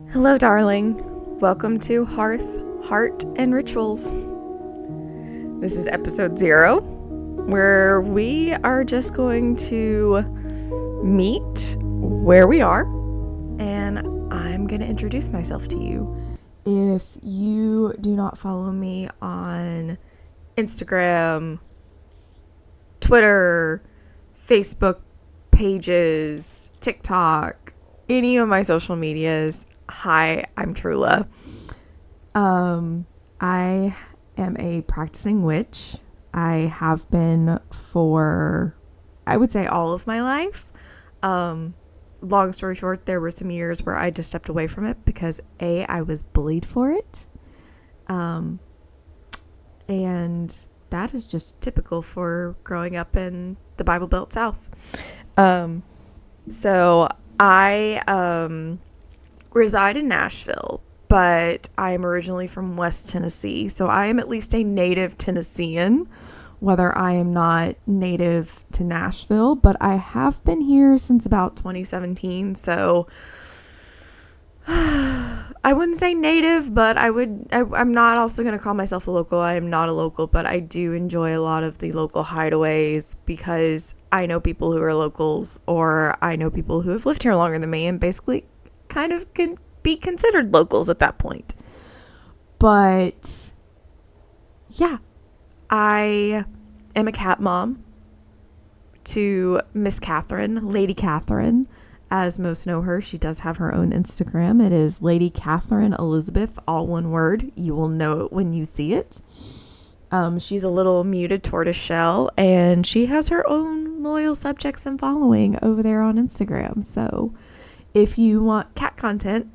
Hello, darling. Welcome to Hearth, Heart, and Rituals. This is episode 0, where we are just going to meet where we are, and I'm going to introduce myself to you. If you do not follow me on Instagram, Twitter, Facebook pages, TikTok, any of my social medias, hi, I'm Trula. I am a practicing witch. I have been for, I would say, all of my life. Long story short, there were some years where I just stepped away from it because I was bullied for it. And that is just typical for growing up in the Bible Belt South. So I reside in Nashville, but I am originally from West Tennessee, so I am at least a native Tennessean, whether I am not native to Nashville, but I have been here since about 2017, so I wouldn't say native, but I'm not also going to call myself a local. I am not a local, but I do enjoy a lot of the local hideaways because I know people who are locals, or I know people who have lived here longer than me and basically kind of can be considered locals at that point. But yeah, I am a cat mom to Miss Catherine, Lady Catherine, as most know her. She does have her own Instagram. It is Lady Catherine Elizabeth, all one word. You will know it when you see it. She's a little muted tortoise shell, and she has her own loyal subjects and following over there on Instagram. So if you want cat content,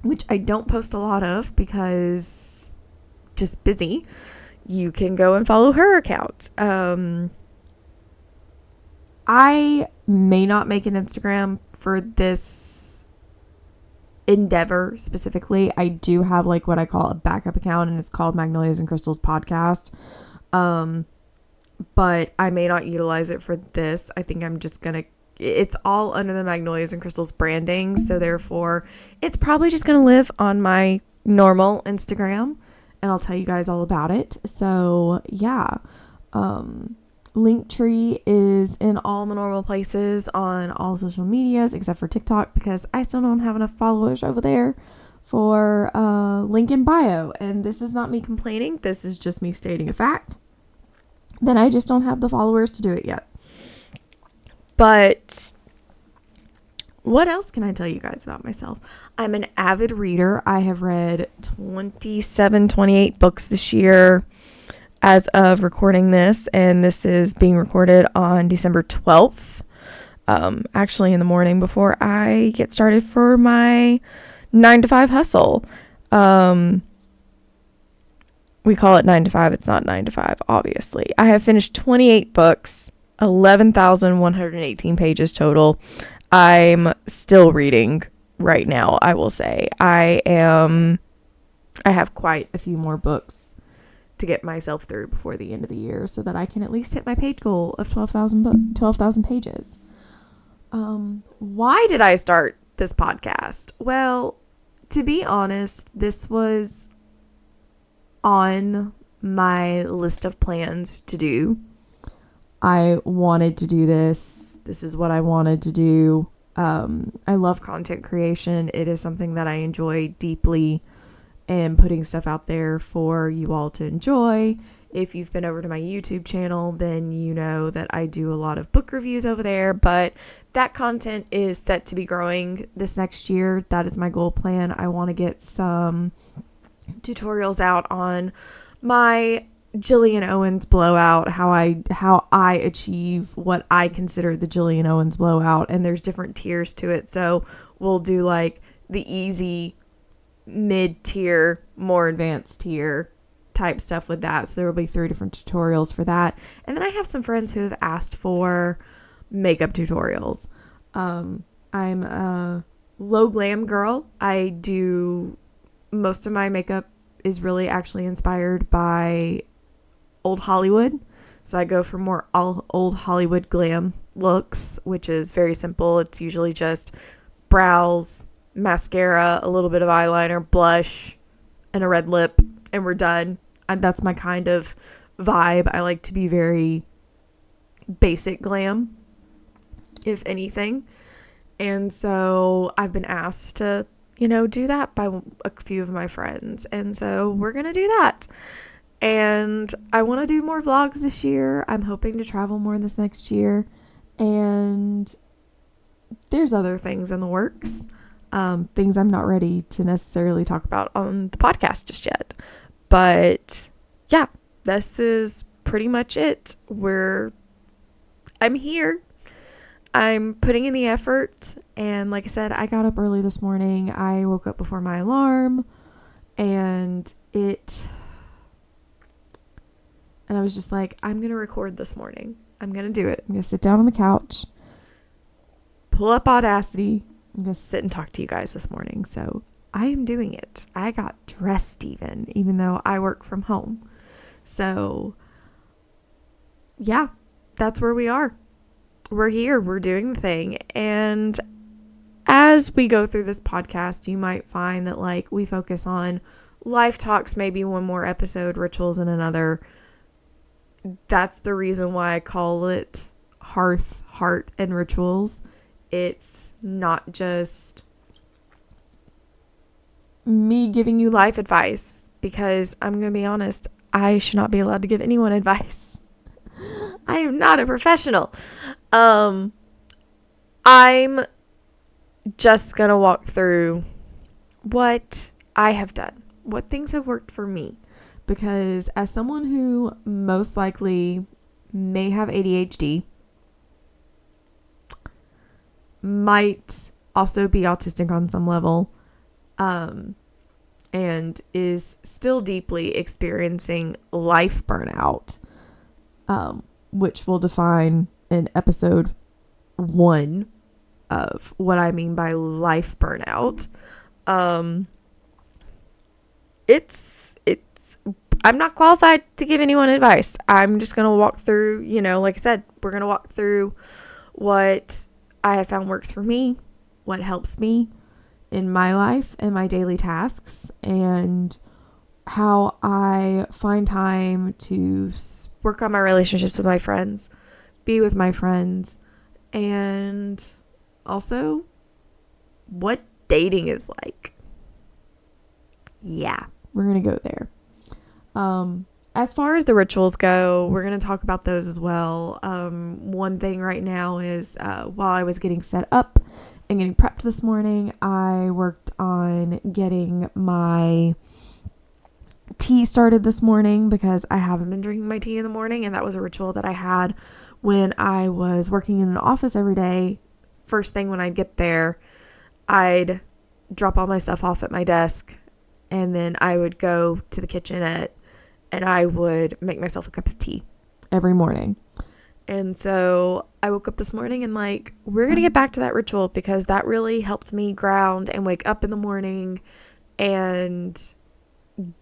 which I don't post a lot of because just busy, you can go and follow her account. I may not make an Instagram for this endeavor specifically. I do have like what I call a backup account, and it's called Magnolias and Crystals podcast. But I may not utilize it for this. I think I'm just going to, it's all under the Magnolias and Crystals branding. So therefore it's probably just going to live on my normal Instagram, and I'll tell you guys all about it. So yeah, Linktree is in all the normal places on all social medias except for TikTok, because I still don't have enough followers over there for link in bio. And this is not me complaining. This is just me stating a fact. Then I just don't have the followers to do it yet. But what else can I tell you guys about myself? I'm an avid reader. I have read 28 books this year as of recording this, and this is being recorded on December 12th, actually in the morning before I get started for my 9-to-5 hustle. We call it 9 to 5. It's not 9 to 5, obviously. I have finished 28 books, 11,118 pages total. I'm still reading right now, I will say. I have quite a few more books to get myself through before the end of the year so that I can at least hit my page goal of 12,000 pages. Why did I start this podcast? Well, to be honest, this was on my list of plans to do. I wanted to do this. This is what I wanted to do. I love content creation. It is something that I enjoy deeply, and putting stuff out there for you all to enjoy. If you've been over to my YouTube channel, then you know that I do a lot of book reviews over there, but that content is set to be growing this next year. That is my goal plan. I want to get some tutorials out on my Jillian Owens blowout, how I achieve what I consider the Jillian Owens blowout, and there's different tiers to it. So we'll do like the easy, mid-tier, more advanced tier type stuff with that. So there will be 3 different tutorials for that. And then I have some friends who have asked for makeup tutorials. I'm a low glam girl. I do most of my makeup is really actually inspired by old Hollywood. So I go for more old Hollywood glam looks, which is very simple. It's usually just brows, mascara, a little bit of eyeliner, blush, and a red lip, and we're done. And that's my kind of vibe. I like to be very basic glam, if anything. And so I've been asked to, do that by a few of my friends. And so we're going to do that. And I want to do more vlogs this year. I'm hoping to travel more this next year. And there's other things in the works. Things I'm not ready to necessarily talk about on the podcast just yet. But yeah, this is pretty much it. I'm here. I'm putting in the effort. And like I said, I got up early this morning. I woke up before my alarm. And I was just like, I'm going to record this morning. I'm going to do it. I'm going to sit down on the couch, pull up Audacity. I'm going to sit and talk to you guys this morning. So I am doing it. I got dressed even though I work from home. So yeah, that's where we are. We're here. We're doing the thing. And as we go through this podcast, you might find that like we focus on life talks, maybe one more episode, rituals in another. That's the reason why I call it Hearth, Heart, and Rituals. It's not just me giving you life advice, because I'm going to be honest, I should not be allowed to give anyone advice. I am not a professional. I'm just going to walk through what I have done, what things have worked for me. Because as someone who most likely may have ADHD, might also be autistic on some level, and is still deeply experiencing life burnout, which we'll define in episode 1 of what I mean by life burnout. I'm not qualified to give anyone advice. I'm just going to walk through, like I said, we're going to walk through what I have found works for me, what helps me in my life and my daily tasks, and how I find time to work on my relationships with my friends, be with my friends, and also what dating is like. Yeah, we're going to go there. As far as the rituals go, we're going to talk about those as well. One thing right now is, while I was getting set up and getting prepped this morning, I worked on getting my tea started this morning, because I haven't been drinking my tea in the morning. And that was a ritual that I had when I was working in an office every day. First thing when I'd get there, I'd drop all my stuff off at my desk, and then I would go to the kitchenette and I would make myself a cup of tea every morning. And so I woke up this morning and we're going to get back to that ritual, because that really helped me ground and wake up in the morning and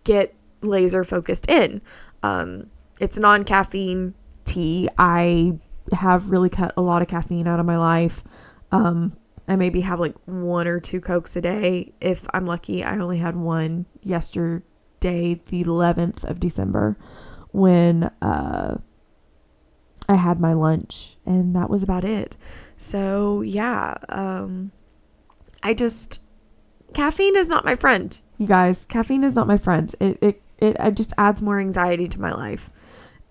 get laser focused in. It's non-caffeine tea. I have really cut a lot of caffeine out of my life. I maybe have 1 or 2 Cokes a day. If I'm lucky, I only had one yesterday, the 11th of December, when I had my lunch, and that was about it. So yeah, caffeine is not my friend, you guys. Caffeine is not my friend. It just adds more anxiety to my life,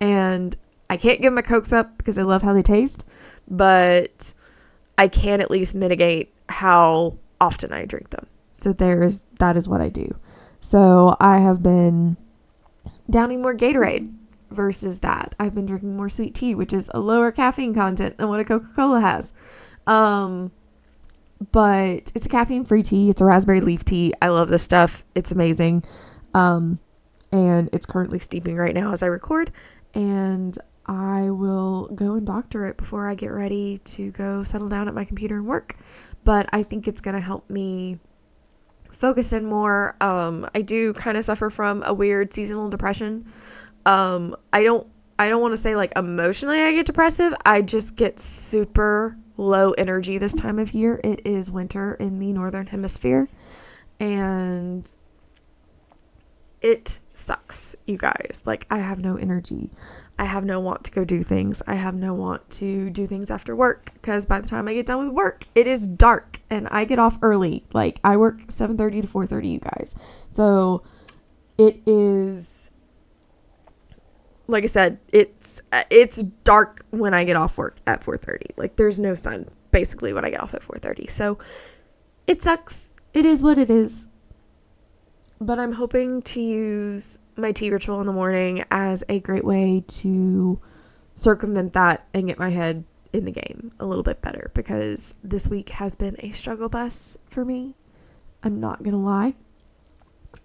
and I can't give my Cokes up because I love how they taste, but I can at least mitigate how often I drink them. So that is what I do. So I have been downing more Gatorade versus that. I've been drinking more sweet tea, which is a lower caffeine content than what a Coca-Cola has. But it's a caffeine-free tea. It's a raspberry leaf tea. I love this stuff. It's amazing. And it's currently steeping right now as I record. And I will go and doctor it before I get ready to go settle down at my computer and work. But I think it's going to help me focus in more. I do kind of suffer from a weird seasonal depression. I don't want to say emotionally I get depressive. I just get super low energy this time of year. It is winter in the northern hemisphere, and it sucks, you guys. Like, I have no energy. I have no want to go do things. I have no want to do things after work, because by the time I get done with work, it is dark and I get off early. Like, I work 7:30 to 4:30, you guys. So it is, like I said, it's dark when I get off work at 4:30. Like, there's no sun basically when I get off at 4:30. So it sucks. It is what it is. But I'm hoping to use my tea ritual in the morning as a great way to circumvent that and get my head in the game a little bit better, because this week has been a struggle bus for me. I'm not going to lie.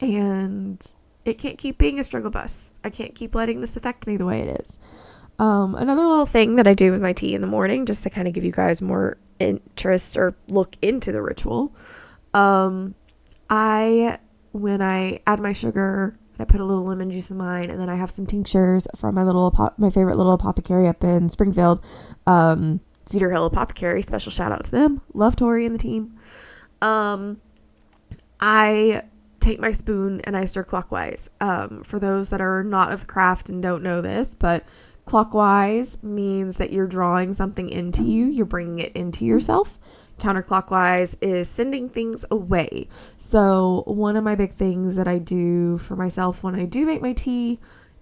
And it can't keep being a struggle bus. I can't keep letting this affect me the way it is. Another little thing that I do with my tea in the morning, just to kind of give you guys more interest or look into the ritual, when I add my sugar, I put a little lemon juice in mine, and then I have some tinctures from my favorite little apothecary up in Springfield, Cedar Hill Apothecary. Special shout out to them. Love Tori and the team. I take my spoon and I stir clockwise. For those that are not of the craft and don't know this, but clockwise means that you're drawing something into you. You're bringing it into yourself. Counterclockwise is sending things away. So one of my big things that I do for myself when I do make my tea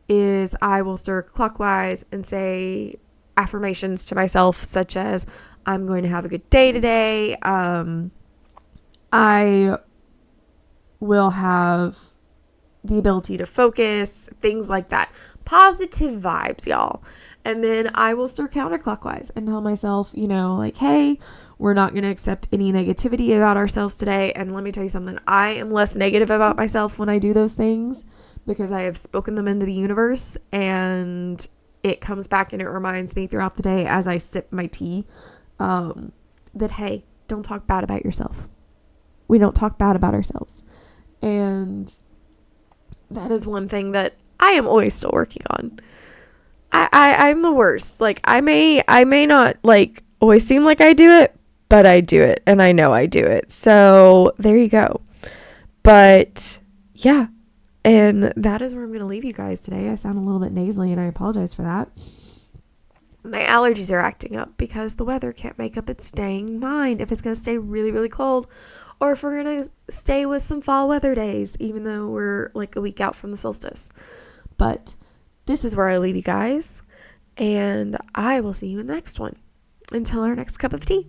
is I will stir clockwise and say affirmations to myself, such as, I'm going to have a good day today. I will have the ability to focus, things like that. Positive vibes, y'all. And then I will stir counterclockwise and tell myself, like, hey, we're not going to accept any negativity about ourselves today. And let me tell you something. I am less negative about myself when I do those things, because I have spoken them into the universe, and it comes back and it reminds me throughout the day as I sip my tea, that, hey, don't talk bad about yourself. We don't talk bad about ourselves. And that is one thing that I am always still working on. I'm the worst. Like, I may not like always seem like I do it, but I do it, and I know I do it. So there you go. But yeah, and that is where I'm going to leave you guys today. I sound a little bit nasally, and I apologize for that. My allergies are acting up because the weather can't make up its dang mind if it's going to stay really, really cold, or if we're going to stay with some fall weather days, even though we're like a week out from the solstice. But this is where I leave you guys, and I will see you in the next one. Until our next cup of tea.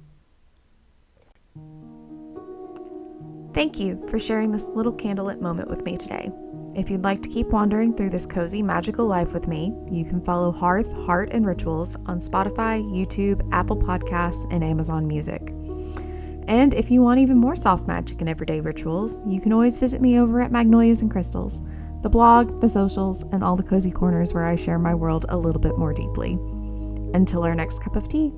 Thank you for sharing this little candlelit moment with me today. If you'd like to keep wandering through this cozy, magical life with me, you can follow Hearth, Heart, and Rituals on Spotify, YouTube, Apple Podcasts, and Amazon Music. And if you want even more soft magic and everyday rituals, you can always visit me over at Magnolias Crystals, the blog, the socials, and all the cozy corners where I share my world a little bit more deeply. Until our next cup of tea.